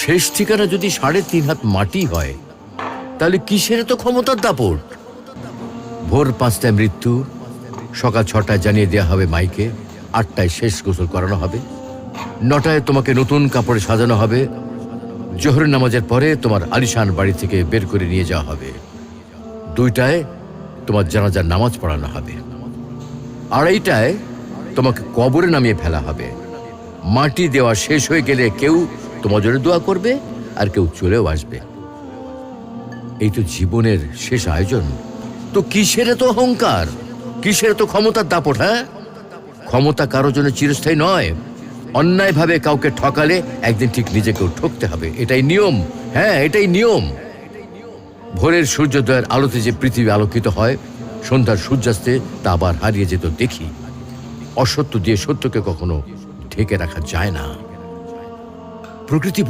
শেষ ঠিকানা যদি 3.5 হাত মাটি হয়, তাহলে কিসের তো ক্ষমতার দাপট? ভোর 5টায় মৃত্যু, সকাল 6টায় জানিয়ে দেওয়া হবে মাইকে, 8টায় শেষ গোসল করানো হবে, 9টায় তোমাকে নতুন কাপড়ে সাজানো হবে, জোহরের নামাজের পরে তোমার আলিশান বাড়ি থেকে বের করে নিয়ে যাওয়া হবে, 2টায় তোমার জানাজার নামাজ পড়ানো হবে, 2:30টায় তোমাকে কবরে নামিয়ে ফেলা হবে। মাটি দেওয়া শেষ হয়ে গেলে কেউ তোমার জন্য দোয়া করবে, আর কেউ চলেও আসবে। এই তো জীবনের শেষ আয়োজন। তো কিসের তো অহংকার, কিসের তো ক্ষমতার দাপট? হ্যাঁ, ক্ষমতা কারোর জন্য চিরস্থায়ী নয়। অন্যায়ভাবে কাউকে ঠকালে একদিন ঠিক নিজেকেও ঠকতে হবে, এটাই নিয়ম। হ্যাঁ, এটাই নিয়ম। ভোরের সূর্যোদয়ের আলোতে যে পৃথিবী আলোকিত হয়, সন্ধ্যার সূর্যাস্তে তা আবার হারিয়ে যেত দেখি। অসত্য দিয়ে সত্যকে কখনো ঢেকে রাখা যায় না। প্রকৃতি